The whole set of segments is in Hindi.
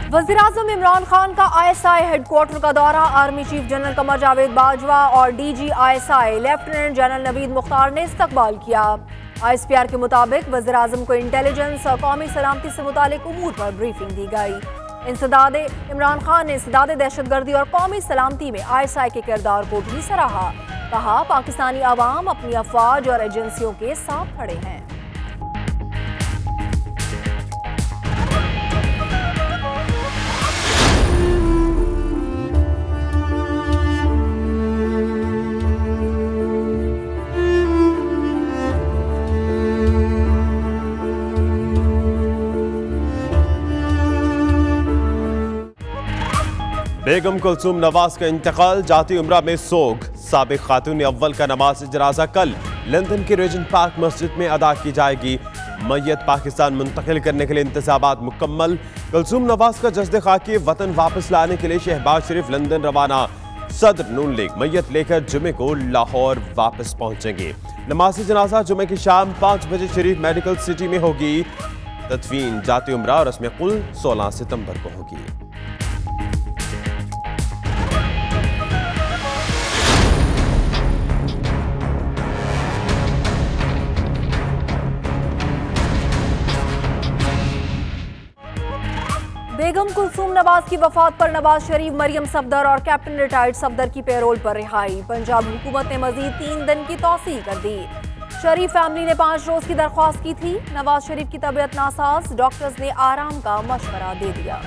वज़ीर-ए-आज़म इमरान खान का ISI हेडक्वार्टर का दौरा। Army chief general Qamar Javed Bajwa और DG ISI lieutenant general Naveed Mukhtar ने इस्तकबाल किया। ISPR के मुताबिक वज़ीर-ए-आज़म को इंटेलिजेंस और कौमी सलामती से मुतालिक उमूर पर ब्रीफिंग दी गई। इंसदादे इमरान खान ने इंसदादे दहशतगर्दी और कौमी सलामती में ISI के किरदार को भी सराहा। कहा, पाकिस्तानी अवाम अपनी अफवाज और एजेंसियों के साथ खड़े हैं। बेगम कुलसूम नवाज का इंतकाल, जाती उम्रा में सोग। साबिक खातून अव्वल का नमाज जनाजा कल लंदन के रेजेंट पार्क मस्जिद में अदा की जाएगी। मैयत पाकिस्तान मुंतकिल करने के लिए इंतजामात मुकम्मल। कुलसूम नवाज का जस्द खाकी वतन वापस लाने के लिए शहबाज शरीफ लंदन रवाना। सदर नून लीग मैयत लेकर जुमे को लाहौर वापस पहुंचेंगे। नमाज जनाजा जुमे की शाम 5 बजे शरीफ मेडिकल सिटी में होगी। तदफीन जाती उम्रा और रस्म कुल 16 सितंबर को होगी। बेगम कुलसूम नवाज की वफात पर नवाज शरीफ, मरियम सफदर और कैप्टन रिटायर्ड सफदर की पेरोल पर रिहाई। पंजाब हुकूमत ने मजीद 3 दिन की तौसीह कर दी। शरीफ फैमिली ने 5 रोज की दरख्वास्त की थी। नवाज शरीफ की तबीयत नासाज, डॉक्टर्स ने आराम का मशवरा दे दिया।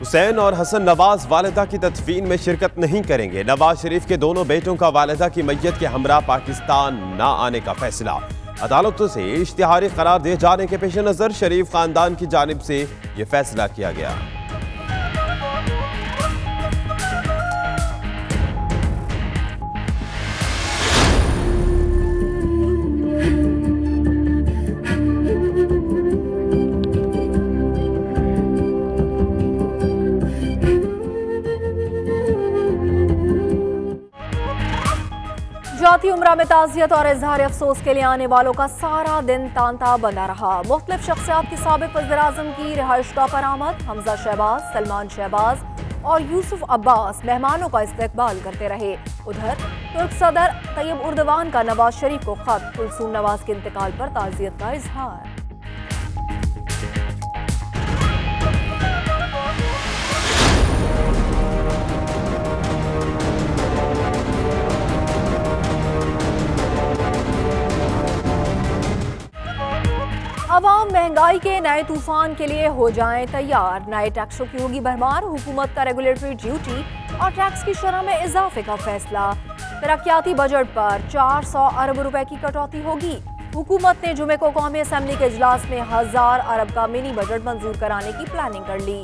हुसैन और हसन नवाज वालिदा की तदफीन में शिरकत नहीं करेंगे। नवाज शरीफ के दोनों बेटों का वालिदा की मैयत के हमरा पाकिस्तान ना आने का फैसला। अदालतों से इश्तिहारी करार दिए जाने के पेश नजर शरीफ खानदान की जानिब से यह फैसला किया गया। जाती उम्रा में ताज़ियत और इजहार अफसोस के लिए आने वालों का सारा दिन तांता बना रहा। मुख्तलिफ शख्सियात के साबिक वज़ीर-ए-आज़म की रिहाइशगाह पर आमद। हमजा शहबाज, सलमान शहबाज और यूसुफ अब्बास मेहमानों का इस्तकबाल करते रहे। उधर तुर्क सदर तैयब उर्दवान का नवाज शरीफ को खत, कुलसूम नवाज के इंतकाल पर ताज़ियत का इजहार। अवाम महंगाई के नए तूफान के लिए हो जाएं तैयार। नए टैक्सों की होगी भरमार। हुकूमत का रेगुलेटरी ड्यूटी और टैक्स की शरह में इजाफे का फैसला। तरक्याती बजट पर 400 अरब रुपए की कटौती होगी। हुकूमत ने जुमे को कौमी असम्बली के इजलास में 1000 अरब का मिनी बजट मंजूर कराने की प्लानिंग कर ली।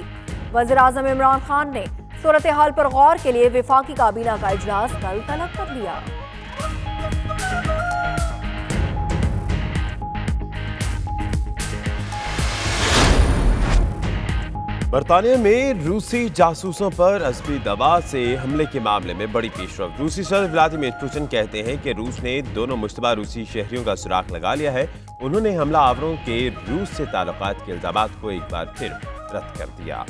वज़ीर-ए-आज़म इमरान खान ने सूरत हाल पर गौर के लिए वफाकी काबीना का इजलास कल तलब कर लिया। बरतानिया में रूसी जासूसों पर अज़बी दवा से हमले के मामले में बड़ी पेशरफ। रूसी सदर व्लादिमीर पुतिन कहते हैं कि रूस ने दोनों मुश्तबा रूसी शहरियों का सुराग लगा लिया है। उन्होंने हमलावरों के रूस से ताल्लुकात के इल्जामात को एक बार फिर रद्द कर दिया।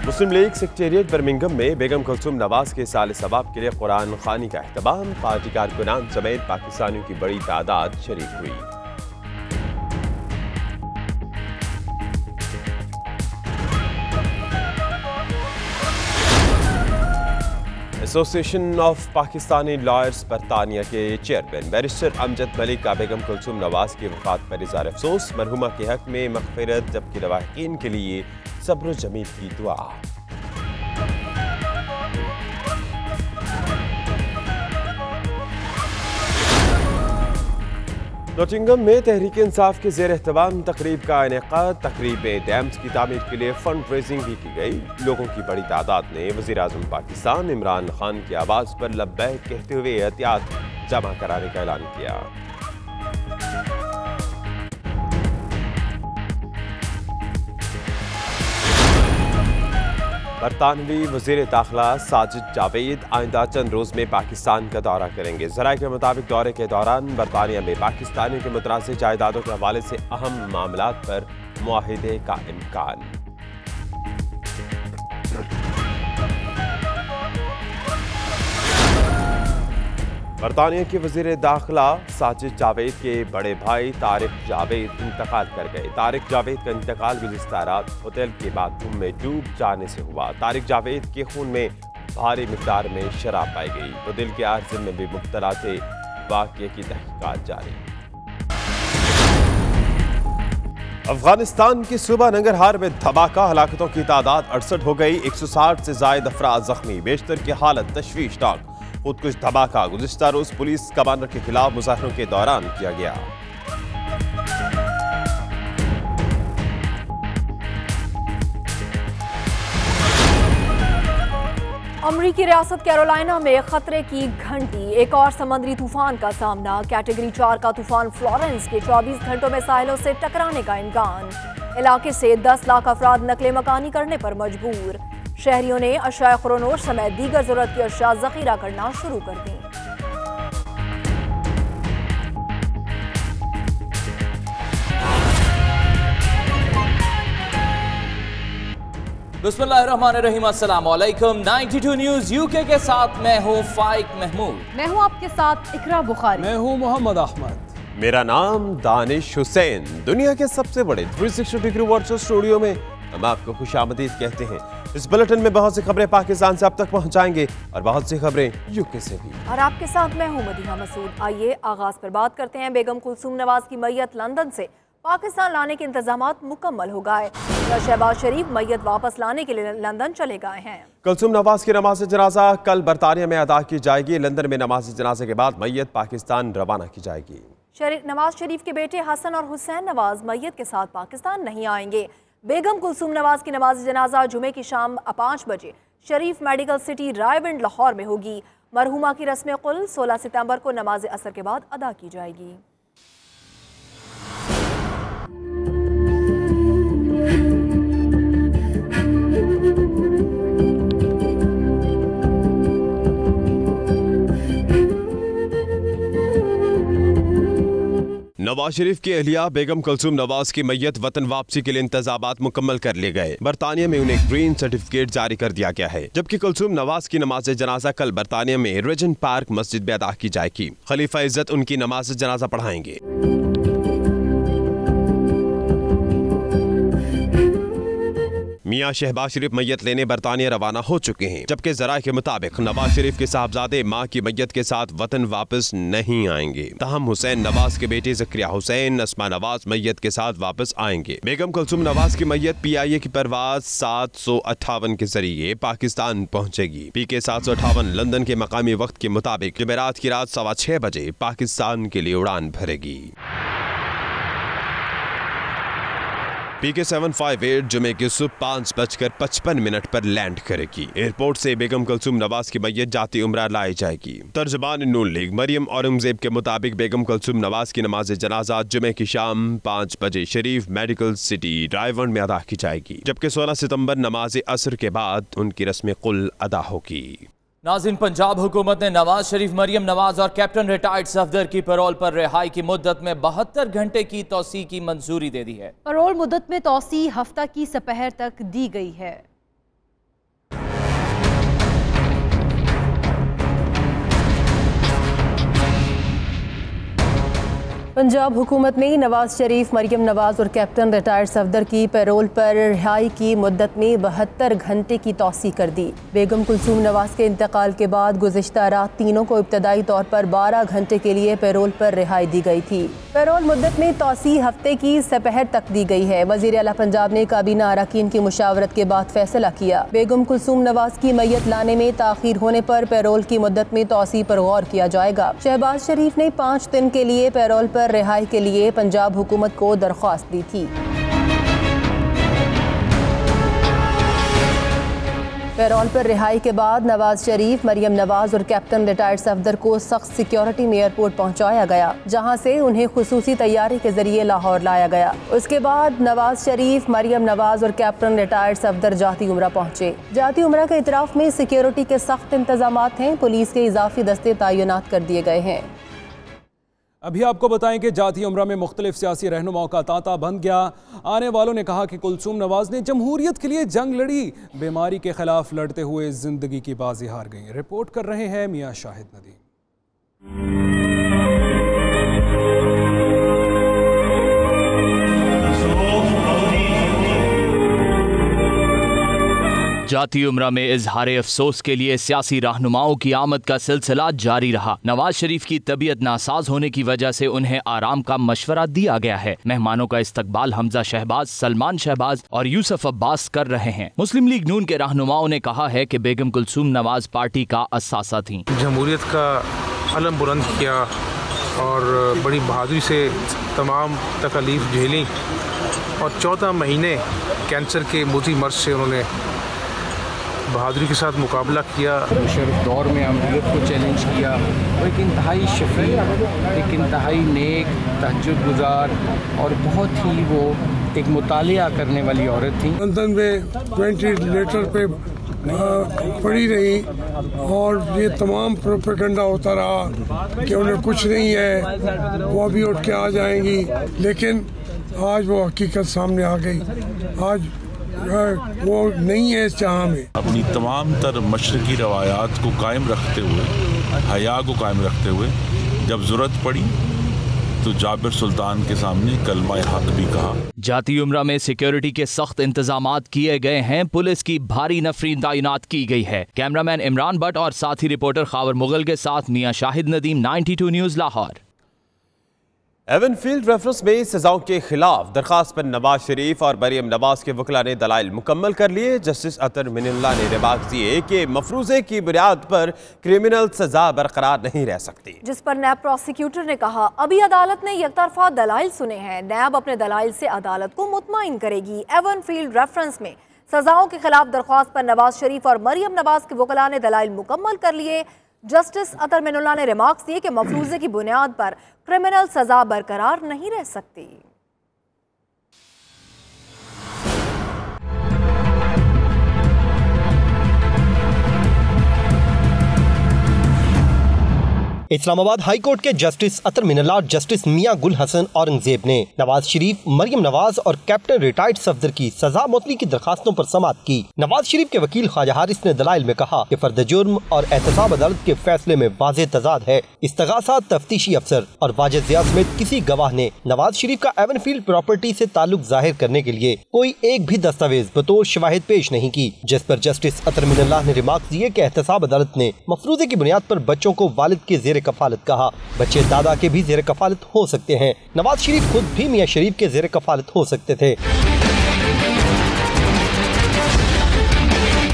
मुस्लिम लीग सेक्रेटेरिएट बर्मिंघम में बेगम कुलसूम नवाज के साल सवाब के लिए कुरान खानी का अहतमाम। पार्टी कारकुनान समेत पाकिस्तानियों की बड़ी तादाद शरीक हुई। एसोसिएशन ऑफ पाकिस्तानी लॉयर्स बरतानिया के चेयरमैन बैरिस्टर अमजद मलिक का बेगम कुलसूम नवाज की वफात पर इज़हार अफसोस। मरहुमा के हक में मग़फ़िरत, जबकि लवाहिकीन के लिए सब्र जमील की दुआ। नॉटिंघम में तहरीक इंसाफ के ज़ेर एहतमाम तकरीब का इनेकाद। तकरीब में डैम्स की तामीर के लिए फंड रेजिंग भी की गई। लोगों की बड़ी तादाद ने वज़ीर-ए-आज़म पाकिस्तान इमरान खान की आवाज़ पर लब्बैक कहते हुए एहतियात जमा कराने का ऐलान किया। बरतानवी वज़ीर दाखिला साजिद जावेद आइंदा चंद रोज में पाकिस्तान का दौरा करेंगे। ज़राए के मुताबिक दौरे के दौरान बरतानिया में पाकिस्तानियों के मुतराज़िद जायदादों के हवाले से अहम मामलात पर मुआहिदे का इम्कान। बरतानिया के वज़ीर दाखिला साजिद जावेद के बड़े भाई तारिक जावेद इंतकाल कर गए। तारिक जावेद का इंतकाल गुज़िश्ता रात होटल के बाथरूम में डूब जाने से हुआ। तारिक जावेद के खून में भारी मिकदार में शराब पाई गई। वो दिल के आर्ज़े में भी मुब्तला थे। वाक़ये की तहक़ीक़ात जारी। अफगानिस्तान की सूबा नंगरहार में धमाका, हलाकतों की तादाद 68 हो गई। 160 से ज़ायद अफराद जख्मी, बेशतर की हालत तशवीशनाक। खुदकुश धमाका गुज़िश्ता रोज पुलिस कमांडर के खिलाफ मुज़ाहरों के दौरान किया गया। अमरीकी रियासत कैरोलिना में खतरे की घंटी, एक और समुद्री तूफान का सामना। कैटेगरी 4 का तूफान फ्लोरेंस के 24 घंटों में साहिलों से टकराने का इम्कान। इलाके से 10 लाख अफराद नकले मकानी करने पर मजबूर। शहरियों ने अशाए खुरोनोश समेत दीगर जरूरत की अशिया जखीरा करना शुरू कर दी। बिस्मिल्लाहिर्रहमानिर्रहीम, अस्सलाम वालेकुम। 92 न्यूज़ यूके के साथ मैं हूँ फाइक महमूद। मैं हूँ आपके साथ इकरा बुखारी। मैं हूँ मोहम्मद अहमद। मेरा नाम दानिश हुसैन। दुनिया के सबसे बड़े 360 डिग्री वर्चुअल स्टूडियो में हम आपको खुशामदीद कहते हैं। इस बुलेटिन में बहुत सी खबरें पाकिस्तान से अब तक पहुंचाएंगे और बहुत सी खबरें यूके से भी। और आपके साथ मैं हूं मदीहा मसूद। आइए आगाज पर बात करते हैं। बेगम कुलसूम नवाज की मैयत लंदन से पाकिस्तान लाने के इंतजामात मुकम्मल हो गए। शहबाज शरीफ मैयत वापस लाने के लिए लंदन चले गए हैं। कुलसूम नवाज की नमाज जनाजा कल बरतानिया में अदा की जाएगी। लंदन में नमाज जनाजे के बाद मैयत पाकिस्तान रवाना की जाएगी। नवाज शरीफ के बेटे हसन और हुसैन नवाज मैयत के साथ पाकिस्तान नहीं आएंगे। बेगम कुलसूम नवाज की नमाज जनाजा जुमे की शाम 5 बजे शरीफ मेडिकल सिटी रायविंड लाहौर में होगी। मरहुमा की रस्म कुल 16 सितंबर को नमाज असर के बाद अदा की जाएगी। नवाज शरीफ की अहलिया बेगम कुलसूम नवाज की मैयत वतन वापसी के लिए इंतजामात मुकम्मल कर लिए गए। बरतानिया में उन्हें ग्रीन सर्टिफिकेट जारी कर दिया गया है, जबकि कुलसूम नवाज की नमाज जनाजा कल बरतानिया में रेजेंट पार्क मस्जिद में अदा की जाएगी। खलीफा इज्जत उनकी नमाज जनाजा पढ़ाएंगे। मियां शहबाज शरीफ मैयत लेने बरतानिया रवाना हो चुके हैं, जबकि ज़राए के मुताबिक नवाज शरीफ के साहबजादे मां की मैयत के साथ वतन वापस नहीं आएंगे। तहम हुसैन नवाज के बेटे ज़करिया हुसैन अस्मा नवाज मैयत के साथ वापस आएंगे। बेगम कुलसूम नवाज की मैयत PIA की परवाज 758 के जरिए पाकिस्तान पहुंचेगी। PK 758 लंदन के मकामी वक्त के मुताबिक जुमेरात की रात 6:15 बजे पाकिस्तान के लिए उड़ान भरेगी। PK 758 जुमे की सुबह 5:55 पर लैंड करेगी। एयरपोर्ट से बेगम कुलसूम नवाज की मैयत जाती उम्रा लाई जाएगी। तर्जुमान नून लीग मरियम औरंगजेब के मुताबिक बेगम कुलसूम नवाज की नमाज जनाजा जुमे की शाम 5 बजे शरीफ मेडिकल सिटी रायविंड में अदा की जाएगी, जबकि 16 सितंबर नमाज असर के बाद उनकी रस्म कुल अदा होगी। नाज़रीन, पंजाब हुकूमत ने नवाज शरीफ, मरियम नवाज और कैप्टन रिटायर्ड सफदर की पैरोल पर रिहाई की मुद्दत में 72 घंटे की तौसी की मंजूरी दे दी है। पैरोल मुद्दत में तौसी हफ्ता की सपहर तक दी गई है। पंजाब हुकूमत ने नवाज शरीफ, मरियम नवाज और कैप्टन रिटायर्ड सफदर की पैरोल पर रिहाई की मुद्दत में 72 घंटे की तौसी कर दी। बेगम कुलसूम नवाज के इंतकाल के बाद गुज़िश्ता रात तीनों को इब्तदाई तौर पर 12 घंटे के लिए पैरोल पर रिहाई दी गई थी। पैरोल मुद्दत में तौसी हफ्ते की सपहर तक दी गई है। वज़ीर आला पंजाब ने काबीना अरकान की मुशावरत के बाद फैसला किया। बेगम कुलसूम नवाज की मैयत लाने में ताखीर होने पर पैरोल की मुद्दत में तौसी पर गौर किया जाएगा। शहबाज शरीफ ने 5 दिन के लिए पैरोल पर रिहाई के लिए पंजाब हुकूमत को दरख्वास्त दी थी। पैरोल पर रिहाई के बाद नवाज शरीफ, मरियम नवाज और कैप्टन रिटायर्ड सफदर को सख्त सिक्योरिटी में एयरपोर्ट पहुंचाया गया, जहां से उन्हें खुसूसी तैयारी के जरिए लाहौर लाया गया। उसके बाद नवाज शरीफ, मरियम नवाज और कैप्टन रिटायर्ड सफदर जाती उमरा पहुंचे। जाती उमरा के इतराफ में सिक्योरिटी के सख्त इंतजामात हैं। पुलिस के इजाफी दस्ते तैनात कर दिए गए हैं। अभी आपको बताएं कि जाती उमरा में मुख्तलिफ सियासी रहनुमाओं का तांता बंध गया। आने वालों ने कहा कि कुलसूम नवाज ने जमहूरियत के लिए जंग लड़ी, बीमारी के खिलाफ लड़ते हुए जिंदगी की बाजी हार गई। रिपोर्ट कर रहे हैं मियां शाहिद नदीम। जाती उमरा में इजहार अफसोस के लिए सियासी रहनुमाओं की आमद का सिलसिला जारी रहा। नवाज शरीफ की तबीयत नासाज होने की वजह से उन्हें आराम का मशवरा दिया गया है। मेहमानों का इस्तकबाल हमजा शहबाज, सलमान शहबाज और यूसुफ अब्बास कर रहे हैं। मुस्लिम लीग नून के रहनुमाओं ने कहा है कि बेगम कुलसूम नवाज पार्टी का असासा थी। जमहूरियत का अलम बुलंद किया और बड़ी बहादुरी से तमाम तकलीफ झेली और 14 महीने कैंसर के मोती मर्ज से उन्होंने बहादुरी के साथ मुकाबला किया। मुशर्रफ दौर में अमरीत को चैलेंज किया। वो एक इंतहाई शफीक, एक इंतहाई नेक, तहज्जुद गुजार और बहुत ही वो एक मुतालिया करने वाली औरत थी। लंदन में 20 लेटर पे पड़ी रही और ये तमाम प्रोपेगेंडा होता रहा कि उन्हें कुछ नहीं है, वो अभी उठ के आ जाएंगी, लेकिन आज वो हकीकत सामने आ गई। आज वो नहीं है इस जहां में। अपनी तमाम तर मशरकी रवायात को कायम रखते हुए, हया को कायम रखते हुए, जब ज़रूरत पड़ी तो जाबिर सुल्तान के सामने कलमा हक भी कहा। जाती उमरा में सिक्योरिटी के सख्त इंतजामात किए गए हैं। पुलिस की भारी नफरी तैनात की गई है। कैमरामैन इमरान भट्ट और साथी रिपोर्टर खावर मुगल के साथ Mian Shahid Nadeem, 92 news Lahore. Avenfield reference में सजाओं के खिलाफ दरखास्त पर नवाज शरीफ और मरियम नवाज के वकला ने दलाइल मुकम्मल कर लिए। जस्टिस अतर मिनल्लाह ने रिमार्क दिए कि मफरूजे की बुनियाद पर क्रिमिनल सजा बरकरार नहीं रह सकती, जिस पर नैब प्रोसिक्यूटर ने कहा अभी अदालत ने यकतरफा दलाइल सुने हैं, नैब अपने दलाइल से अदालत को मुतमईन करेगी। एवनफील्ड रेफरेंस में सजाओं के खिलाफ दरख्वास्त पर नवाज शरीफ और मरियम नवाज के वकला ने दलाइल मुकम्मल कर लिए। जस्टिस अतर मिनल्लाह ने रिमार्क्स दिए कि मफरूजे की बुनियाद पर क्रिमिनल सजा बरकरार नहीं रह सकती। इस्लामाबाद हाई कोर्ट के जस्टिस अतर मिनल्लाह और जस्टिस मियां गुल हसन औरंगजेब ने नवाज शरीफ, मरियम नवाज और कैप्टन रिटायर्ड सफदर की सजा मुअत्तली की दरखास्तों पर समाअत की। नवाज शरीफ के वकील ख्वाजा हारिस ने दलाइल में कहा कि फर्द जुर्म और एहतसाब अदालत के फैसले में वाज़ेह तजाद है। इस्तगासा तफ्तीशी अफसर और वाजिद ज़िया समेत किसी गवाह ने नवाज शरीफ का एवनफील्ड प्रॉपर्टी से ताल्लुक जाहिर करने के लिए कोई एक भी दस्तावेज बतौर शवाहिद पेश नहीं की, जिस पर जस्टिस अतर मिनल्लाह ने रिमार्क दिए कि एहतसाब अदालत ने मफरूजे की बुनियाद पर बच्चों को वालिद के ज़ेर कफालत कहा। बच्चे दादा के भी ज़ेर कफालत हो सकते हैं। नवाज शरीफ खुद भी मियां शरीफ के ज़ेर कफालत हो सकते थे।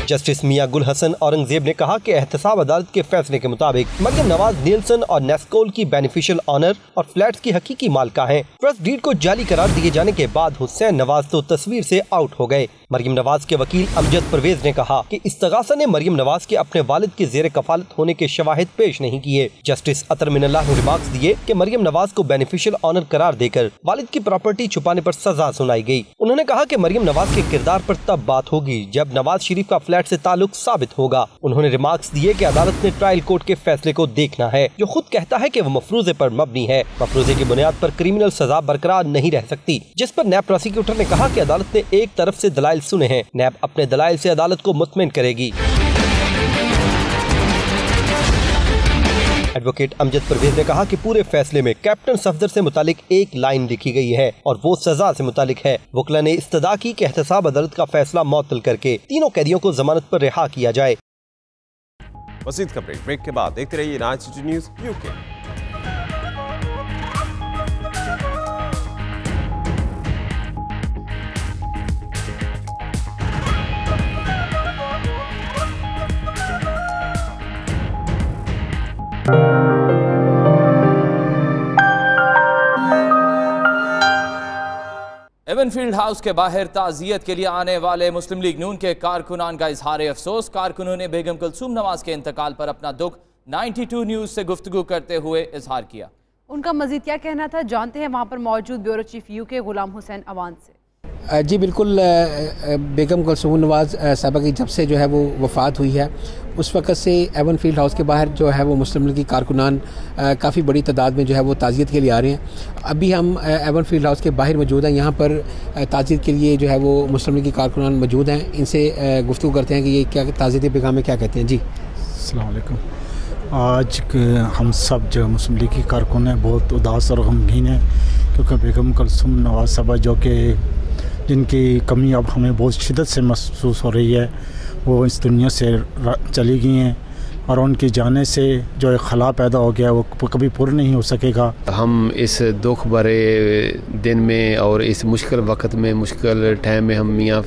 जस्टिस मियां गुल हसन औरंगजेब ने कहा कि एहतसाब अदालत के फैसले के मुताबिक मरियम नवाज नीलसन और नेस्कोल की बेनिफिशियल ऑनर और फ्लैट्स की हकीकी मालिका हैं। ट्रस्ट डीड को जाली करार दिए जाने के बाद हुसैन नवाज तो तस्वीर से आउट हो गए। मरियम नवाज के वकील अमजद परवेज ने कहा कि इस्तगासा ने मरियम नवाज के अपने वालिद के ज़ेर कफालत होने के शवाहिद पेश नहीं किए। जस्टिस अतर मिनल्लाह ने रिमार्क्स दिए कि मरियम नवाज को बेनिफिशियल ऑनर करार देकर वालिद की प्रॉपर्टी छुपाने पर सजा सुनाई गई। उन्होंने कहा कि मरियम नवाज के किरदार पर तब बात होगी जब नवाज शरीफ का फ्लैट से ताल्लुक साबित होगा। उन्होंने रिमार्क्स दिए कि अदालत ने ट्रायल कोर्ट के फैसले को देखना है, जो खुद कहता है कि वो मफरूजे पर मबनी है। मफरूजे की बुनियाद पर क्रिमिनल सजा बरकरार नहीं रह सकती, जिस पर नैब प्रोसिक्यूटर ने कहा कि अदालत ने एक तरफ से दलाइल सुने हैं, नैब अपने दलाइल से अदालत को मुतमईन करेगी। एडवोकेट अमजद परवेज ने कहा कि पूरे फैसले में कैप्टन सफदर से मुतालिक एक लाइन लिखी गई है और वो सजा से मुतालिक है। वकला ने इस्तदा की कि एहतसाब अदालत का फैसला मुअत्तल करके तीनों कैदियों को जमानत पर रिहा किया जाए। मज़ीद खबरें ब्रेक के बाद देखते रहिए 92 न्यूज़ यूके। एवनफील्ड हाउस के बाहर ताज़ियत के लिए आने वाले मुस्लिम लीग नून के कारकुनान का इजहार अफसोस। कारकुनों ने बेगम कुलसूम नवाज के इंतकाल पर अपना दुख 92 न्यूज़ से गुफ्तगू करते हुए इजहार किया। उनका मजीद क्या कहना था, जानते हैं वहाँ पर मौजूद bureau chief UK Ghulam Hussain Awan से। जी बिल्कुल, बेगम कुलसूम नवाज साहबा की जब से जो है वो वफ़ात हुई है उस वक़्त से एवनफील्ड हाउस के बाहर जो है वो मुस्लिम लीग की कारकुनान काफ़ी बड़ी तादाद में जो है वो ताज़ियत के लिए आ रहे हैं। अभी हम एवनफील्ड हाउस के बाहर मौजूद हैं, यहाँ पर ताज़ियत के लिए जो है वो मुस्लिम लीग की कारकुनान मौजूद हैं। इनसे गुफ्तगू करते हैं कि ये क्या ताज़ियत पैगाम में क्या कहते हैं। जी अस्सलाम वालेकुम। आज हम सब जो मुस्लिम लीग की कारकुन हैं बहुत उदास और गमगीन हैं, क्योंकि बेगम कुलसूम नवाज साहबा जो कि जिनकी कमी अब हमें बहुत शिद्दत से महसूस हो रही है, वो इस दुनिया से चली गई हैं और उनकी जाने से जो एक खला पैदा हो गया वो कभी पूरा नहीं हो सकेगा। हम इस दुख भरे दिन में और इस मुश्किल वक्त में, मुश्किल टाइम में हम मियाँ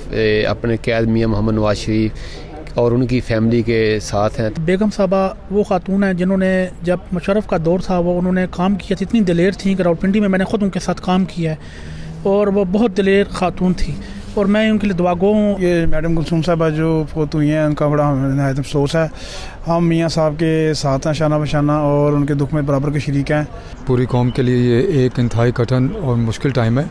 अपने कैद मियाँ मोहम्मद नवाज शरीफ और उनकी फैमिली के साथ हैं। बेगम साहबा वो खातून हैं जिन्होंने जब मुशर्रफ का दौर था वो उन्होंने काम किया, इतनी दिलेर थी कि रावलपिंडी में मैंने ख़ुद उनके साथ काम किया है और वो बहुत दिलेर खातून थी और मैं उनके लिए दुआ गो हूँ। ये मैडम कुलसूम साहबा जो फोत हुई हैं उनका बड़ा नहायत अफसोस है। हम मियाँ साहब के साथ हैं शाना बशाना और उनके दुख में बराबर के शरीक हैं। पूरी कौम के लिए ये एक इंतहाई कठिन और मुश्किल टाइम है।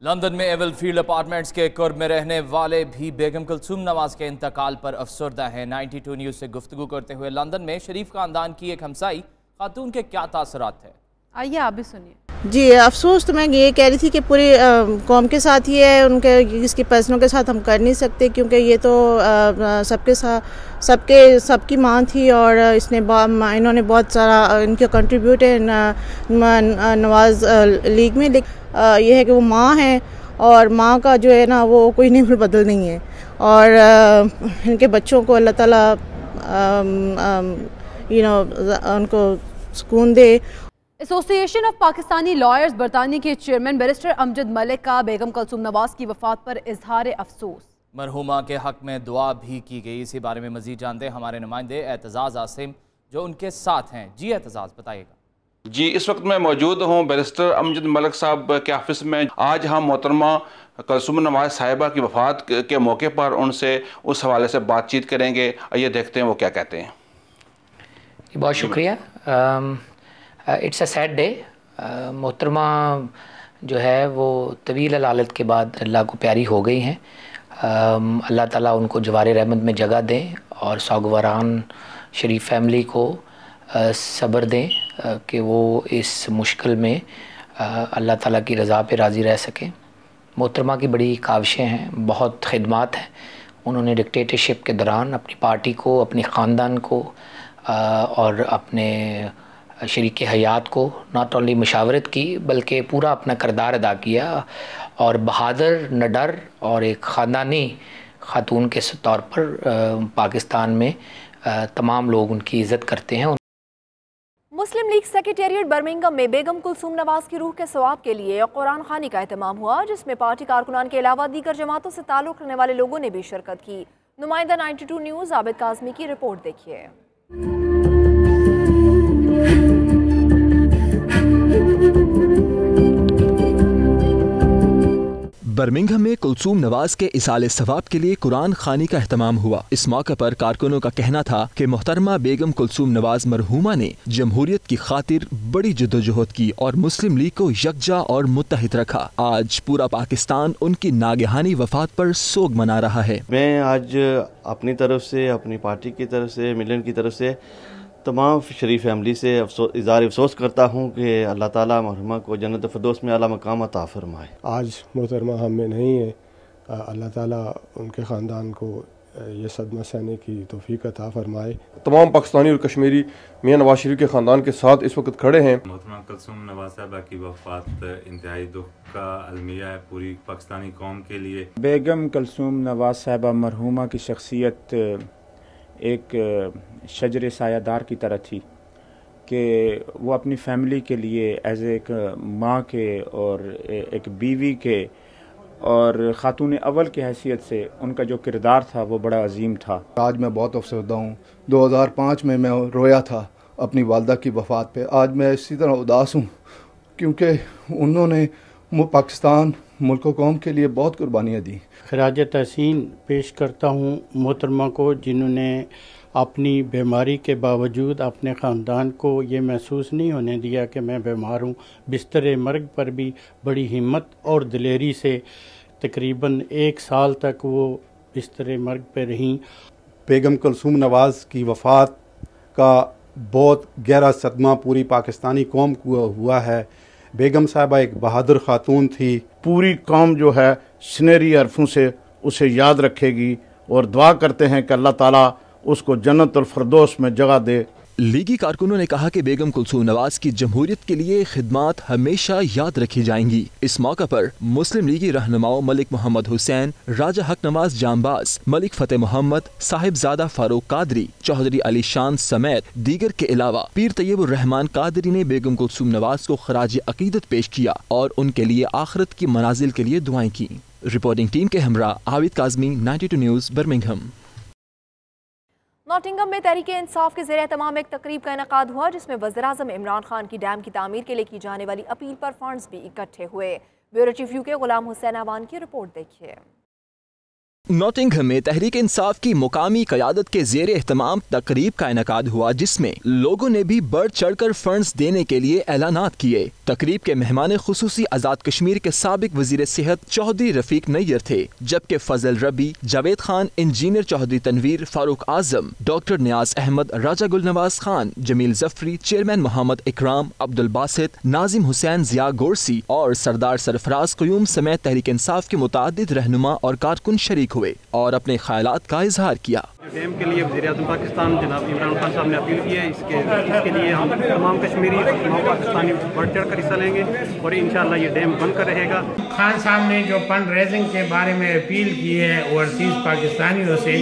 लंदन में एवलफील्ड अपार्टमेंट्स के कुर्ब में रहने वाले भी बेगम कुलसूम नवाज के इंतकाल पर अफसरदा हैं। 92 न्यूज़ से गुफ्तगू करते हुए लंदन में शरीफ खानदान की एक हमसाई खातून के क्या तासरात है, आइए आप भी सुनिए। जी अफसोस तो मैं ये कह रही थी कि पूरी कौम के साथ ही है, उनके इसकी पर्सनों के साथ हम कर नहीं सकते, क्योंकि ये तो सबके साथ सबकी माँ थी और इन्होंने बहुत सारा इनका कंट्रीब्यूट है नवाज लीग में। ये है कि वो माँ है और माँ का जो है ना वो कोई नहीं बदल नहीं है और इनके बच्चों को अल्लाह ताला उनको सुकून दे। एसोसिएशन ऑफ पाकिस्तानी लॉयर्स बरतानी के चेयरमैन बैरिस्टर अमजद मलिक का बेगम कुलसूम नवाज की वफात पर इजहार अफसोस। मरहुमा के हक में दुआ भी की गई। इसी बारे में मजीद जानते हैं हमारे नुमाइंदे एतजाज़ आसिम जो उनके साथ हैं। जी एतजाज़ बताइएगा। जी इस वक्त मैं मौजूद हूँ बैरिस्टर अमजद मलिक साहब के ऑफिस में। आज हम मोहतरमा कुलसूम नवाज साहिबा की वफ़ात के मौके पर उनसे उस हवाले से बातचीत करेंगे। आइए देखते हैं वो क्या कहते हैं। बहुत शुक्रिया। It's a sad day. मोहतरमा जो है वो तवील लालत के बाद अल्लाह को प्यारी हो गई हैं। अल्लाह ताला उनको जवारे रहमत में जगह दें और सौगवारान शरीफ फैमिली को सब्र दें कि वो इस मुश्किल में अल्लाह ताला की रज़ा पे राज़ी रह सकें। मोहतरमा की बड़ी काविशें हैं, बहुत खिदमात हैं। उन्होंने डिक्टेटरशिप के दौरान अपनी पार्टी को, अपने ख़ानदान को और अपने शरीक हयात को नॉट ओनली मशावरत की बल्कि पूरा अपना किरदार अदा किया और बहादुर, निडर और एक ख़ानदानी खातून के तौर पर पाकिस्तान में तमाम लोग उनकी इज़्ज़त करते हैं। मुस्लिम लीग सेक्रेटेरिएट बर्मिंघम में बेगम कुलसूम नवाज की रूह के सवाब के लिए कुरान खानी का एहतमाम हुआ, जिसमें पार्टी कारकुनान के अलावा दीगर जमातों से ताल्लुक़ रखने वाले लोगों ने भी शिरकत की। नुमाइंदा 92 न्यूज़ आबिद काज़मी की रिपोर्ट देखिए। बर्मिंघम में कुलसूम नवाज के इसाले सवाब के लिए कुरान खानी का एहतमाम हुआ। इस मौके पर कारकुनों का कहना था कि मोहतरमा बेगम कुलसूम नवाज मरहूमा ने जमहूरियत की खातिर बड़ी जद्दोजहद की और मुस्लिम लीग को यकजा और मुत्तहिद रखा। आज पूरा पाकिस्तान उनकी नागहानी वफात पर सोग मना रहा है। मैं आज अपनी तरफ से, अपनी पार्टी की तरफ से, मिलन की तरफ से तमाम शरीफ फैमिली से इज़हार अफसोस करता हूँ कि अल्लाह ताला मरहुमा को जन्नत फ़िरदौस में आला मकाम अता फरमाए। आज मोहतरमा हम में नहीं है, अल्लाह ताला उनके ख़ानदान को ये सदमा सहने की तौफीक अता फरमाए। तमाम पाकिस्तानी और कश्मीरी मियाँ नवाज शरीफ के ख़ानदान के साथ इस वक्त खड़े हैं। मोहतरमा कुलसूम नवाज साहबा की वफ़ात इंतहाई दुख का अलमिया है पूरी पाकिस्तानी कौम के लिए। बेगम कुलसूम नवाज साहबा मरहुमा की शख्सियत एक शजर सायादार की तरह थी कि वो अपनी फैमिली के लिए एज एक माँ के और एक बीवी के और ख़ातून अव्वल की हैसियत से उनका जो किरदार था वो बड़ा अजीम था। आज मैं बहुत अफसरदा हूँ। 2005 में मैं रोया था अपनी वालदा की वफ़ात पे। आज मैं इसी तरह उदास हूँ क्योंकि उन्होंने पाकिस्तान मुल्क कौम के लिए बहुत कुर्बानियाँ दी। खराज तहसीन पेश करता हूँ मोहतरमा को, जिन्होंने अपनी बीमारी के बावजूद अपने ख़ानदान को ये महसूस नहीं होने दिया कि मैं बीमार हूँ। बिस्तर मर्ग पर भी बड़ी हिम्मत और दिलेरी से तकरीबन 1 साल तक वो बिस्तर मर्ग पर रहीं। बेगम कुलसूम नवाज़ की वफ़ात का बहुत गहरा सदमा पूरी पाकिस्तानी कौम को हुआ है। बेगम साहिबा एक बहादुर खातून थी। पूरी कौम जो है सुनहरी हरफों से उसे याद रखेगी और दुआ करते हैं कि अल्लाह ताला उसको जन्नतुल फिरदौस में जगह दे। लीगी कारकुनों ने कहा कि बेगम कुलसूम नवाज की जमहूरियत के लिए खिदमात हमेशा याद रखी जाएंगी। इस मौका पर मुस्लिम लीगी रहनुमाओं मलिक मोहम्मद हुसैन, राजा हक नवाज जामबाज, मलिक फतेह मोहम्मद, साहिबजादा फारूक कादरी, चौधरी अली शान समेत दीगर के अलावा पीर तैयबुर रहमान कादरी ने बेगम कुलसूम नवाज को खराज अकीदत पेश किया और उनके लिए आखिरत की मनाजिल के लिए दुआएं की। रिपोर्टिंग टीम के हमरा Abid Kazmi, 92 news, Birmingham. Nottingham में तहरीके इंसाफ के ज़ेरे तमाम एक तकरीब का इनेकाद हुआ, जिसमें वज़ीर-ए-आज़म इमरान खान की डैम की तामीर के लिए की जाने वाली अपील पर फंड्स भी इकट्ठे हुए। Bureau chief UK Ghulam Hussain Awan की रिपोर्ट देखिए। नॉटिंघम में तहरीक इंसाफ की मुकामी क़यादत के ज़ेर एहतमाम तकरीब का इनेकाद हुआ, जिसमें लोगों ने भी बढ़ चढ़कर फंड्स देने के लिए ऐलानात किए। तकरीब के मेहमान खुसूसी आज़ाद कश्मीर के साबिक वज़ीर सेहत चौधरी रफीक नैयर थे, जबकि फजल रबी, जावेद खान, इंजीनियर चौधरी तनवीर, फारूक आजम, डॉक्टर नियाज अहमद, राजा गुलनवाज खान, जमील जफरी, चेयरमैन मोहम्मद इकराम, अब्दुल बासित, नाजिम हुसैन, जिया गोरसी और सरदार सरफराज क़यूम समेत तहरीक इंसाफ के मुतादिद रहनुमा और कारकुन शरीक हुए और अपने ख्यालात का इजहार किया। डैम के लिए वज़ीर-ए-आज़म पाकिस्तान जनाब इमरान खान साहब ने अपील की है। इसके लिए हम तमाम कश्मीरी तमाम पाकिस्तानी बढ़ चढ़ कर हिस्सा लेंगे और इंशाअल्लाह ये डैम बनकर रहेगा। खान साहब ने जो फंड रेजिंग के बारे में अपील की है ओवरसीज़ पाकिस्तानियों से,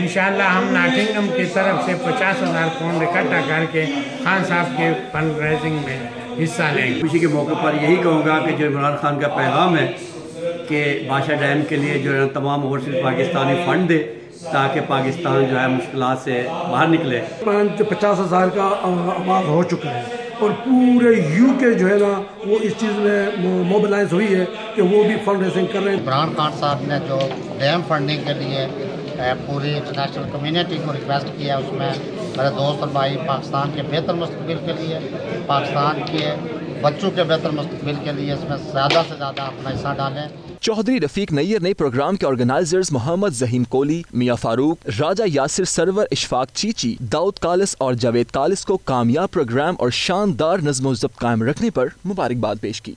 इंशाअल्लाह हम नॉटिंघम की तरफ से 50,000 पाउंड इकट्ठा करके खान साहब के फंड रेजिंग में हिस्सा लेंगे। खुशी के मौके पर यही कहूँगा कि जो इमरान खान का पैगाम है कि बादशाह डैम के लिए जो है तमाम ओवरसीज़ पाकिस्तानी फ़ंड दे, ताकि पाकिस्तान जो है मुश्किलात से बाहर निकले। 50,000 का आवाज़ हो चुका है और पूरे यूके जो है ना वो इस चीज़ में मोबिलाइज हुई है कि वो भी फंड रेजिंग कर रहे हैं। इमरान खान साहब ने जो डैम फंडिंग के लिए पूरी इंटरनेशनल कम्युनिटी को रिक्वेस्ट किया है, उसमें मेरे दोस्त और भाई पाकिस्तान के बेहतर मुस्तकबिल के लिए, पाकिस्तान के बच्चों के बेहतर मुस्तकबिल के लिए इसमें ज़्यादा से ज़्यादा अपना हिस्सा डालें। चौधरी रफीक नैयर ने प्रोग्राम के ऑर्गेनाइजर्स मोहम्मद जहीम कोली, मियाँ फारूक, राजा यासिर सरवर, इशफाक चीची, दाऊद कालिस और जावेद कालिस को कामयाब प्रोग्राम और शानदार नज़्म ज़ब्त कायम रखने पर मुबारकबाद पेश की।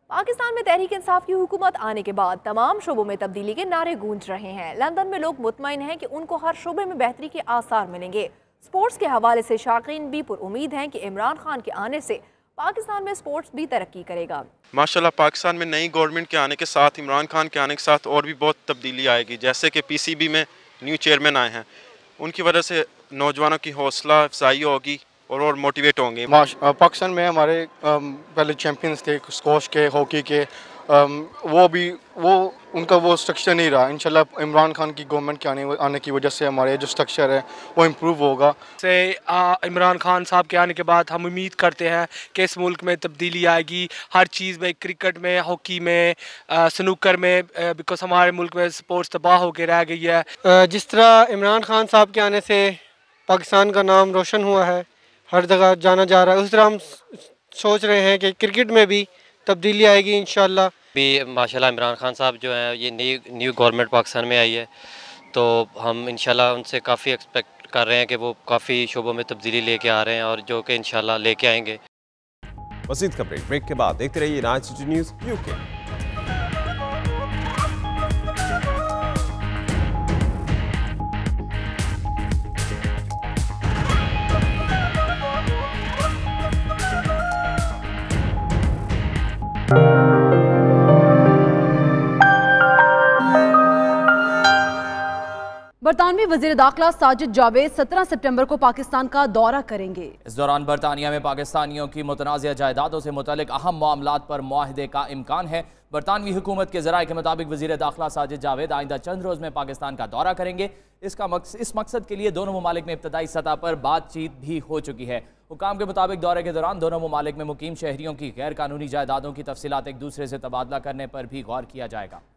पाकिस्तान में तहरीक इंसाफ की हुकूमत आने के बाद तमाम शोबों में तब्दीली के नारे गूंज रहे हैं। लंदन में लोग मुतमईन हैं कि उनको हर शोबे में बेहतरी के आसार मिलेंगे। स्पोर्ट्स के हवाले से शाकीन भी पुरुमीद हैं कि इमरान खान के आने से पाकिस्तान में स्पोर्ट्स भी तरक्की करेगा। माशाल्लाह पाकिस्तान में नई गवर्नमेंट के आने के साथ, इमरान खान के आने के साथ और भी बहुत तब्दीली आएगी। जैसे कि पीसीबी में न्यू चेयरमैन आए हैं, उनकी वजह से नौजवानों की हौसला अफजाई होगी और मोटिवेट होंगे। पाकिस्तान में हमारे पहले चैम्पियंस थे स्क्वॉश के, हॉकी के, वो उनका वो स्ट्रक्चर नहीं रहा। इंशाल्लाह इमरान खान की गवर्नमेंट के आने की वजह से हमारे जो स्ट्रक्चर है वो इम्प्रूव होगा। से इमरान खान साहब के आने के बाद हम उम्मीद करते हैं कि इस मुल्क में तब्दीली आएगी हर चीज़ में, क्रिकेट में, हॉकी में, स्नूकर में, बिकॉज हमारे मुल्क में स्पोर्ट्स तबाह होकर रह गई है। जिस तरह इमरान खान साहब के आने से पाकिस्तान का नाम रोशन हुआ है, हर जगह जाना जा रहा है, उस तरह हम सोच रहे हैं कि क्रिकेट में भी तब्दीली आएगी इंशाल्लाह। भी माशाल्लाह इमरान खान साहब जो हैं ये न्यू गवर्नमेंट पाकिस्तान में आई है, तो हम इंशाल्लाह उनसे काफ़ी एक्सपेक्ट कर रहे हैं कि वो काफ़ी शोबों में तब्दीली लेके आ रहे हैं और जो कि इंशाल्लाह लेके आएंगे। मज़ीद खबरें ब्रेक के बाद देखते रहिए 92 न्यूज़ यूके। बरतानवी वजीर दाखिला साजिद जावेद 17 सितंबर को पाकिस्तान का दौरा करेंगे। इस दौरान बरतानिया में पाकिस्तानियों की मुतनाज़िया जायदादों से मुतल्लिक अहम मामलात पर मुआहदे का इम्कान है। बरतानवी हुकूमत के ज़राए के मुताबिक वजीर दाखिला साजिद जावेद आइंदा चंद रोज़ में पाकिस्तान का दौरा करेंगे। इस मकसद के लिए दोनों ममालिक में इब्तदाई सतह पर बातचीत भी हो चुकी है। हुकाम के मुताबिक दौरे के दौरान दोनों ममालिक में मुकीम शहरियों की गैर कानूनी जायदादों की तफसीलात एक दूसरे से तबादला करने पर भी गौर किया जाएगा।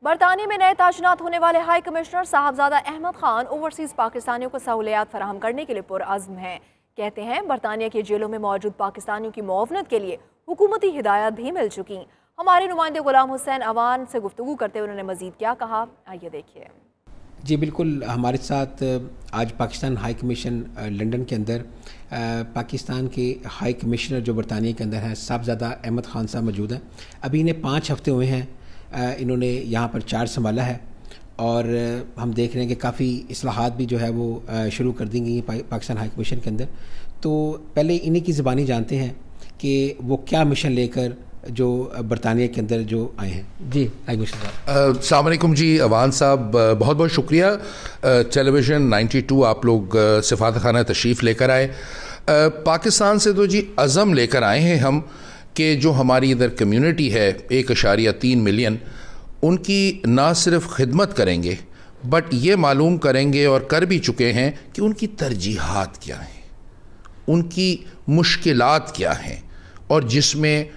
बरतानिया में नए तायिनात होने वाले high commissioner Sahibzada Ahmed Khan overseas पाकिस्तानियों को सहूलियात फराहम करने के लिए पुरअज़्म हैं। कहते हैं बरतानिया की जेलों में मौजूद पाकिस्तानियों की मुआवनत के लिए हुकूमती हिदायत भी मिल चुकी। हमारे नुमाइंदे गुलाम हुसैन अवान से गुफ्तगू करते हुए उन्होंने मजीद क्या कहा, आइए देखिए। जी बिल्कुल, हमारे साथ आज पाकिस्तान हाई कमीशन लंदन के अंदर पाकिस्तान के हाई कमिश्नर जो बरतानिया के अंदर हैं साहबजादा अहमद खान साहब मौजूद हैं। अभी इन्हें 5 हफ्ते हुए हैं, इन्होंने यहाँ पर चार्ज संभाला है और हम देख रहे हैं कि काफ़ी इस्लाहात भी जो है वो शुरू कर दी गई पाकिस्तान हाई कमीशन के अंदर। तो पहले इन्हीं की ज़बानी जानते हैं कि वो क्या मिशन लेकर जो बरतानिया के अंदर जो आए हैं। जी हाई कमीशन साहब। अस्सलाम वालेकुम जी अवान साहब, बहुत बहुत शुक्रिया। टेलीविज़न 92 आप लोग सिफारत खाना तशरीफ़ लेकर आए। पाकिस्तान से तो जी अज़म लेकर आए हैं हम कि जो हमारी इधर कम्युनिटी है 1.3 मिलियन, उनकी ना सिर्फ खिदमत करेंगे बट ये मालूम करेंगे और कर भी चुके हैं कि उनकी तरजीहात क्या हैं, उनकी मुश्किलात क्या हैं, और जिसमें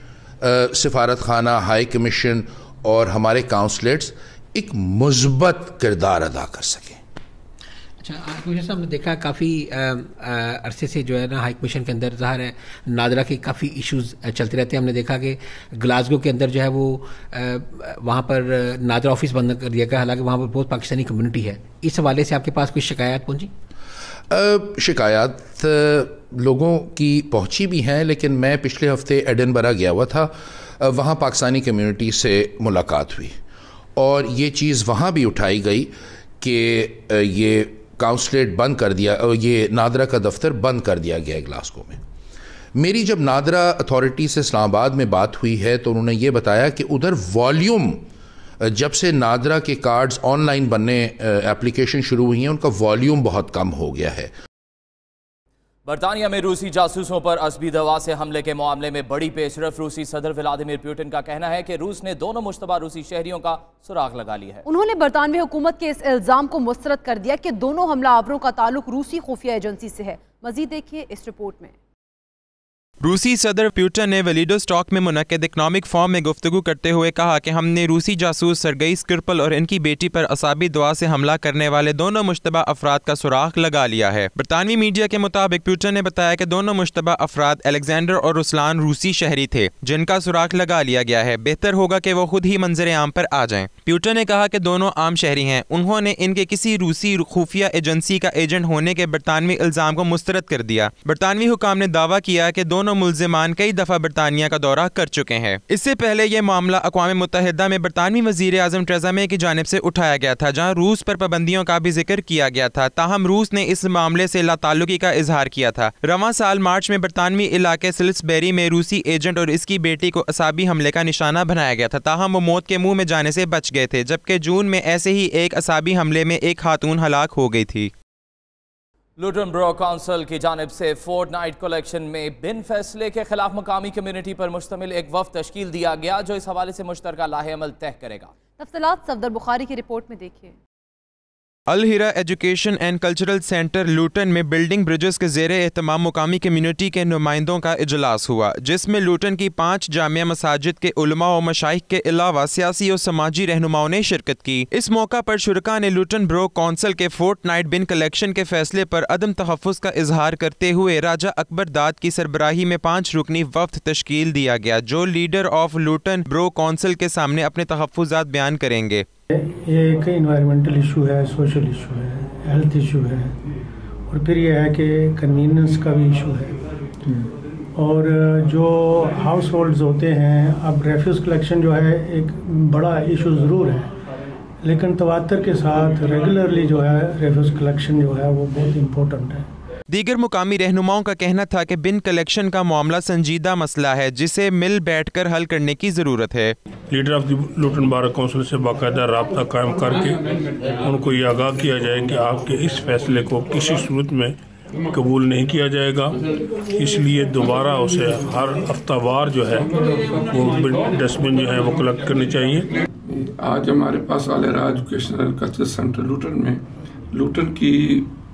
सिफारत खाना, हाई कमीशन और हमारे काउंसलेट्स एक मुस्बत किरदार अदा कर सकें। अच्छा, हाई कमीशन साहब ने देखा काफ़ी अरसे से जो है ना हाई कमीशन के अंदर ज़ाहिर है नादरा के काफ़ी इश्यूज़ चलते रहते हैं। हमने देखा कि ग्लासगो के अंदर जो है वो वहाँ पर नादरा ऑफिस बंद कर दिया गया, हालांकि वहाँ पर बहुत पाकिस्तानी कम्युनिटी है। इस हवाले से आपके पास कोई शिकायत पहुँची? शिकायत लोगों की पहुँची भी हैं, लेकिन मैं पिछले हफ्ते एडिनबरा गया हुआ था, वहाँ पाकिस्तानी कम्युनिटी से मुलाकात हुई और ये चीज़ वहाँ भी उठाई गई कि ये काउंसलेट बंद कर दिया, ये नादरा का दफ्तर बंद कर दिया गया है ग्लासगो में। मेरी जब नादरा अथॉरिटी से इस्लामाबाद में बात हुई है तो उन्होंने ये बताया कि उधर वॉल्यूम, जब से नादरा के कार्ड्स ऑनलाइन बनने एप्लीकेशन शुरू हुई हैं, उनका वॉल्यूम बहुत कम हो गया है। बरतानिया में रूसी जासूसों पर असबी दवा से हमले के मामले में बड़ी पेशरफ। रूसी सदर व्लादिमीर पुतिन का कहना है कि रूस ने दोनों मुश्तबा रूसी शहरियों का सुराग लगा लिया है। उन्होंने बरतानवी हुकूमत के इस इल्जाम को मुस्तरद कर दिया कि दोनों हमलावरों का ताल्लुक रूसी खुफिया एजेंसी से है। मजीद देखिए इस रिपोर्ट में। रूसी सदर पुतिन ने व्लादिवोस्टॉक में मुनक्किद इकनॉमिक फोरम में गुफ्तगू करते हुए कहा कि हमने रूसी जासूस सरगई स्क्रिपल और इनकी बेटी पर असाबी दुआ से हमला करने वाले दोनों मुश्तबा अफराद का सुराग लगा लिया है। बरतानवी मीडिया के मुताबिक पुतिन ने बताया कि दोनों मुश्तबा अफराद अलेक्जेंडर और रुसलान रूसी शहरी थे जिनका सुराग लगा लिया गया है। बेहतर होगा कि वो खुद ही मंजर आम पर आ जाएं। पुतिन ने कहा कि दोनों आम शहरी हैं। उन्होंने इनके किसी रूसी खुफिया एजेंसी का एजेंट होने के बरतानवी इल्जाम को मुस्तरद कर दिया। बरतानवी हुकाम ने दावा किया कि दोनों मुल्जिमान कई दफा बरतानिया का दौरा कर चुके हैं। इससे पहले यह मामला अक़वाम मुत्तहिदा में बरतानवी वज़ीर आज़म टेरेसा मे की जानिब से उठाया गया था, जहां रूस पर पाबंदियों का भी जिक्र किया गया था। ताहम रूस ने इस मामले से लाताल्लुकी का इजहार किया था। रवां साल मार्च में बरतानवी इलाके सिल्सबेरी में रूसी एजेंट और इसकी बेटी को असाबी हमले का निशाना बनाया गया था। ताहम वो मौत के मुंह में जाने से बच गए थे, जबकि जून में ऐसे ही एक असाबी हमले में एक खातून हलाक हो गई थी। लुटन ब्रो काउंसिल की जानिब से फोर्टनाइट कलेक्शन में बिन फैसले के खिलाफ मकामी कम्युनिटी पर मुश्तमिल एक वफ़द तश्कील दिया गया जो इस हवाले से मुश्तरका लाहे-अमल तय करेगा। तफसीलात सफदर बुखारी की रिपोर्ट में देखिए। अल हिरा education and cultural centre Lutan में बिल्डिंग ब्रिजेस के ज़ेरे एहतमाम मुकामी कम्युनिटी के नुमाइंदों का इजलास हुआ, जिसमें लूटन की 5 जामिया मसाजिद के उलमा और मशाइख के अलावा सियासी और समाजी रहनुमाओं ने शिरकत की। इस मौका पर शुरका ने लूटन ब्रो काउंसिल के फोर्टनाइट बिन कलेक्शन के फैसले पर अदम तहफ़्फ़ुज़ का इजहार करते हुए राजा अकबर दाद की सरबराही में 5 रुकनी वफ़द तश्कील दिया गया, जो leader of Lutan bro council के सामने अपने तहफ़्फ़ुज़ात बयान करेंगे। ये एक इन्वायरमेंटल इशू है, सोशल इशू है, हेल्थ इशू है और फिर ये है कि कन्वीनियंस का भी इशू है। और जो हाउस होल्ड्स होते हैं, अब रेफ्यूज़ कलेक्शन जो है एक बड़ा इशू ज़रूर है, लेकिन तवातर के साथ रेगुलरली जो है रेफ्यूज़ कलेक्शन जो है वो बहुत इम्पोर्टेंट है। दीगर मुकामी रहनुमाओं का कहना था कि बिन कलेक्शन का मामला संजीदा मसला है जिसे मिल बैठकर हल करने की ज़रूरत है। Leader of the Luton bar council से बाकायदा रब्ता कायम करके उनको ये आगाह किया जाए कि आपके इस फैसले को किसी सूरत में कबूल नहीं किया जाएगा, इसलिए दोबारा उसे हर हफ्तावार जो है वो डस्टबिन जो है वो कलेक्ट करनी चाहिए। आज हमारे पास आलेरा एजुकेशनल कल्चर सेंटर लुटन में लुटन की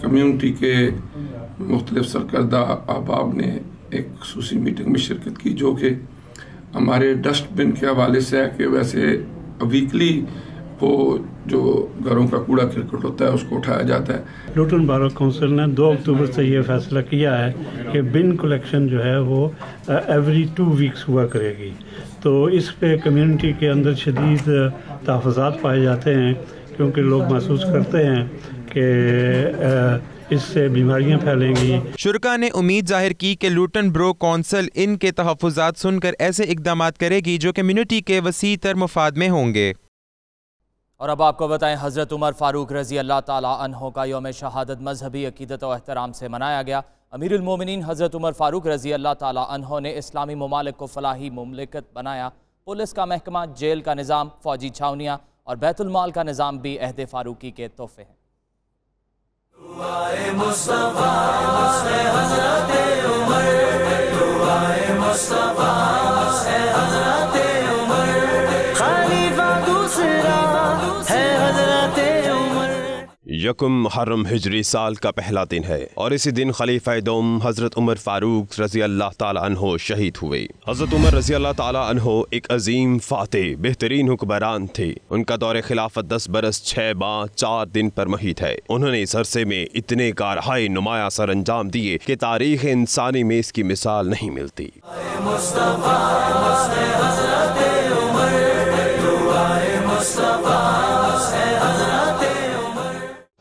कम्युनिटी के मुख्तलिफ सरकर्दा अहबाब ने एक खुसूसी मीटिंग में शिरकत की, जो कि हमारे डस्टबिन के हवाले से है कि वैसे वीकली वो जो घरों का कूड़ा करकट होता है उसको उठाया जाता है। लुटन बार काउंसिल ने 2 अक्टूबर से ये फैसला किया है कि बिन कलेक्शन जो है वो एवरी 2 वीक्स हुआ करेगी। तो इस पे कम्युनिटी के अंदर शदीद तहफ़्फ़ुज़ात पाए जाते हैं, क्योंकि लोग महसूस करते हैं कि इससे बीमारियां फैलेंगी। शुरका ने उम्मीद जाहिर की कि लुटन ब्रो कौंसिल इनके तहफ़्फ़ुज़ात सुनकर ऐसे इक़दामात करेगी जो कम्युनिटी के वसी तर मुफाद में होंगे। और अब आपको बताएं, हज़रत उमर फ़ारूक रज़ी अल्लाह ताला अन्हो का यौम शहादत मजहबी अक़ीदत और एहतराम से मनाया गया। अमीरुल मोमिनीन हज़रत उमर फ़ारूक रज़ी अल्लाह ताला अन्हो ने इस्लामी ममालिक को फलाही मुमलिकत बनाया। पुलिस का महकमा, जेल का निज़ाम, फ़ौजी छावनियाँ और बैतुल माल का निज़ाम भी अहद फ़ारूकी के तोहफ़े हैं। यकुम मुहर्रम हिजरी साल का पहला दिन है और इसी दिन खलीफा दोम हज़रत उमर फ़ारूक रज़ी अल्लाह ताला अन्हो शहीद हुए। हज़रत उमर रज़ी अल्लाह ताला अन्हो एक अजीम फातेह बेहतरीन हुक्मरान थे। उनका दौरे खिलाफत 10 बरस 6 माह 4 दिन पर महीत है। उन्होंने इस अरसे में इतने कारहाय नुमाया सर अंजाम दिए कि तारीख़ इंसानी में इसकी मिसाल नहीं मिलती।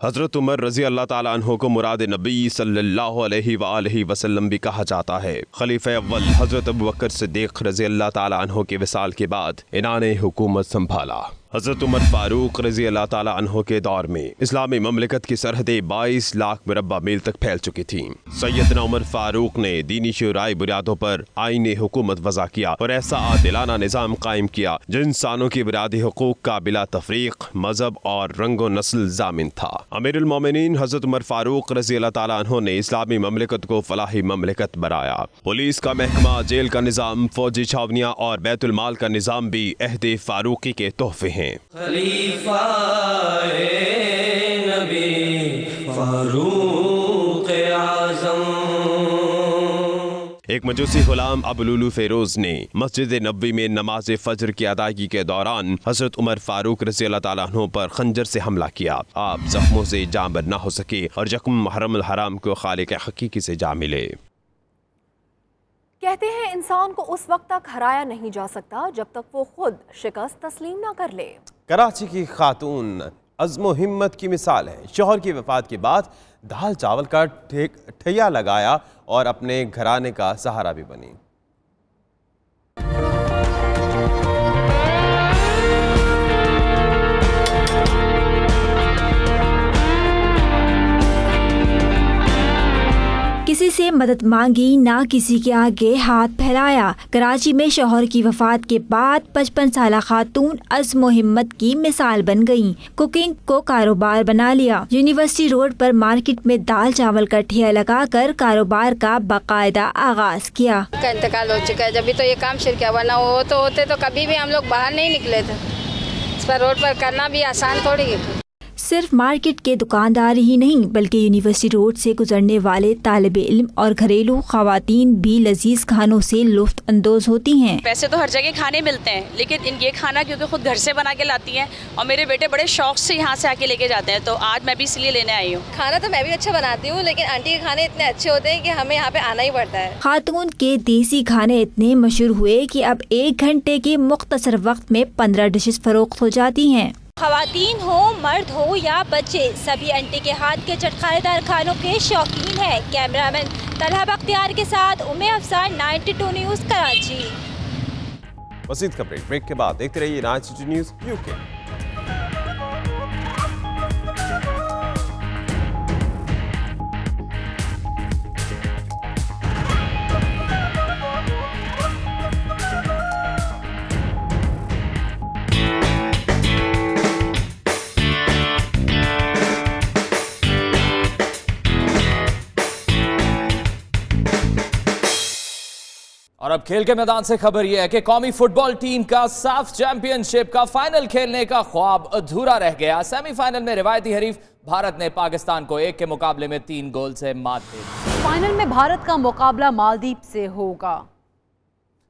हज़रत उमर रज़ी अल्लाह ताला अन्हो को मुराद नबी सल्लल्लाहु अलैहि वसल्लम भी कहा जाता है। खलीफा अव्वल हज़रत अबू बकर सिद्दीक़ रज़ी अल्लाह ताला अन्हो के विसाल के बाद इन्होंने हुकूमत संभाला। हज़रत उमर फ़ारूक रज़ी अल्लाह ताला अन्हो के दौर में इस्लामी ममलिकत की सरहदें 22 लाख मुरब्बा मील तक फैल चुकी थीं। सैयदना उमर फ़ारूक ने दीनी शुराई बुनियादों पर आईने हुकूमत वज़ा किया और ऐसा आदिलाना निज़ाम कायम किया जो इंसानों की बुनियादी हुकूक का बिला तफरीक मजहब और रंगो नस्ल जामिन था। अमीरुल मोमिनीन हज़रत उमर फ़ारूक रज़ी अल्लाह ताला अन्हो ने इस्लामी ममलिकत को फलाही ममलिकत बनाया। पुलिस का महकमा, जेल का निज़ाम, फौजी छावनियाँ और बैतुल माल का निज़ाम भी अहद फ़ारूकी के तोहफे हैं। खलीफा नबी फ़ारूक आज़म। एक मजूसी गुलाम अबुलुलु फेरोज ने मस्जिद नबवी में नमाज फजर की अदायगी के दौरान हज़रत उमर फ़ारूक रज़ी अल्लाह ताला अन्हो पर खंजर से हमला किया। आप जख्मों से जांबर न हो सके और यकुम मुहर्रम हराम को खालिक हकीकी से जा मिले। कहते हैं इंसान को उस वक्त तक हराया नहीं जा सकता जब तक वो खुद शिकस्त तस्लीम ना कर ले। कराची की खातून अज़्म हिम्मत की मिसाल है। शौहर की वफात के बाद दाल चावल का ठैया लगाया और अपने घराने का सहारा भी बनी। किसी से मदद मांगी, ना किसी के आगे हाथ फैलाया। कराची में शौहर की वफात के बाद 55 साला खातून अज़्म हिम्मत की मिसाल बन गईं। कुकिंग को कारोबार बना लिया। यूनिवर्सिटी रोड पर मार्केट में दाल चावल का ठेला लगाकर कारोबार का बाकायदा आगाज किया। का इंतकाल हो चुका है, जब भी तो ये काम शुरू किया, वरना वो तो होते तो कभी भी हम लोग बाहर नहीं निकले थे। इस पर रोड पर करना भी आसान थोड़ी है। सिर्फ मार्केट के दुकानदार ही नहीं बल्कि यूनिवर्सिटी रोड से गुजरने वाले तालिबे इल्म और घरेलू खवातीन भी लजीज खानों से लुफ्त अंदोज होती हैं। वैसे तो हर जगह खाने मिलते हैं, लेकिन ये खाना क्योंकि खुद घर से बना के लाती हैं और मेरे बेटे बड़े शौक से यहाँ से आके लेके जाते हैं, तो आज मैं भी इसलिए लेने आई हूँ। खाना तो मैं भी अच्छा बनाती हूँ, लेकिन आंटी के खाने इतने अच्छे होते हैं कि हमें यहाँ पे आना ही पड़ता है। खातून के देसी खाने इतने मशहूर हुए कि अब 1 घंटे के मुख्तसर वक्त में 15 डिशेस फरोख्त हो जाती हैं। खवातीन हो, मर्द हो या बच्चे, सभी आंटी के हाथ के चटखानेदार खानों के शौकीन हैं। कैमरामैन तलहा बख्तियार के साथ उम्मे अफसार, 92 न्यूज़ कराची। मज़ीद खबरें ब्रेक के बाद देखते रहिए 92 न्यूज़ यूके। और अब खेल के मैदान से खबर यह है कि कौमी फुटबॉल टीम का साफ चैंपियनशिप का फाइनल खेलने का ख्वाब अधूरा रह गया। सेमीफाइनल में रिवायती हरीफ भारत ने पाकिस्तान को 1 के मुकाबले में 3 गोल से मात दी। फाइनल में भारत का मुकाबला मालदीव से होगा।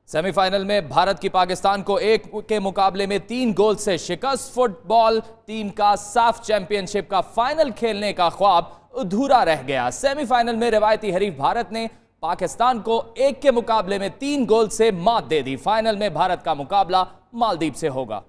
सेमीफाइनल में भारत की पाकिस्तान को 1 के मुकाबले में 3 गोल से शिकस्त। फुटबॉल टीम का साफ चैंपियनशिप का फाइनल खेलने का ख्वाब अधूरा रह गया। सेमीफाइनल में रिवायती हरीफ भारत ने पाकिस्तान को 1 के मुकाबले में 3 गोल से मात दे दी। फाइनल में भारत का मुकाबला मालदीव से होगा।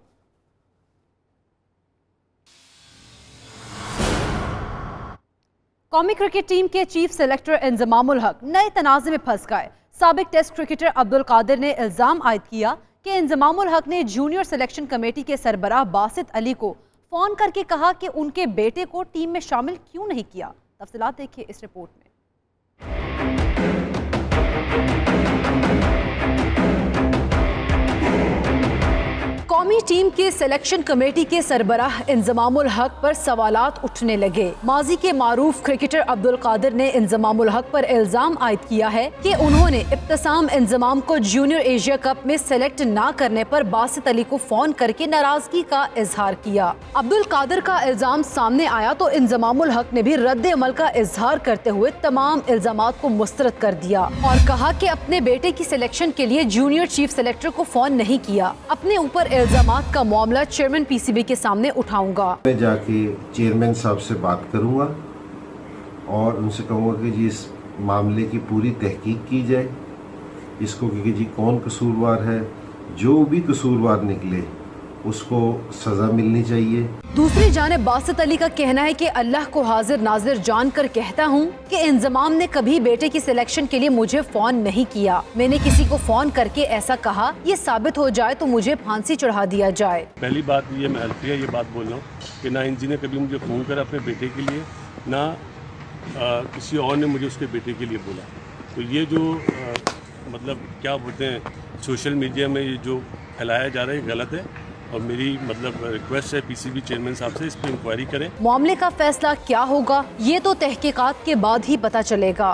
कौमी क्रिकेट टीम के चीफ सेलेक्टर इंजमामुल हक नए तनाज़े में फंस गए। साबिक टेस्ट क्रिकेटर अब्दुल कादिर ने इल्जाम आयद किया कि इंजमामुल हक ने जूनियर सिलेक्शन कमेटी के सरबराह बासित अली को फोन करके कहा कि उनके बेटे को टीम में शामिल क्यों नहीं किया। तफसीलात देखिए इस रिपोर्ट में। कौमी टीम के सिलेक्शन कमेटी के सरबराह इंजमामुल हक पर सवालात उठने लगे। माजी के मारूफ क्रिकेटर अब्दुल कादिर ने इंजमामुल हक पर इल्जाम आयद किया है कि उन्होंने इब्तिसाम इंजमाम को जूनियर एशिया कप में सेलेक्ट ना करने पर बासित अली को फोन करके नाराजगी का इजहार किया। अब्दुल कादिर का इल्जाम सामने आया तो इंजमामुल हक ने भी रद्द अमल का इजहार करते हुए तमाम इल्जामात को मुस्तरद कर दिया और कहा कि अपने बेटे की सिलेक्शन के लिए जूनियर चीफ सेलेक्टर को फोन नहीं किया। अपने ऊपर इल्जामात का मामला चेयरमैन पीसीबी के सामने उठाऊंगा। मैं जाके चेयरमैन साहब से बात करूंगा और उनसे कहूंगा कि जी इस मामले की पूरी तहकीक की जाए, इसको कि जी कौन कसूरवार है, जो भी कसूरवार निकले उसको सजा मिलनी चाहिए। दूसरी जानिब बासित अली का कहना है कि अल्लाह को हाजिर नाजिर जानकर कहता हूँ कि इंजमाम ने कभी बेटे की सिलेक्शन के लिए मुझे फोन नहीं किया। मैंने किसी को फोन करके ऐसा कहा, ये साबित हो जाए तो मुझे फांसी चढ़ा दिया जाए। पहली बात ये मैं हल्फिया ये बात बोल रहा हूँ कि ना इंजी ने कभी मुझे फ़ोन करा अपने बेटे के लिए, ना किसी और ने मुझे उसके बेटे के लिए बोला। तो ये जो मतलब क्या बोलते हैं सोशल मीडिया में ये जो फैलाया जा रहा है ये गलत है और मेरी मतलब रिक्वेस्ट है पीसीबी चेयरमैन साहब से इस पर इंक्वायरी करें। मामले का फैसला क्या होगा ये तो तहकीकात के बाद ही पता चलेगा।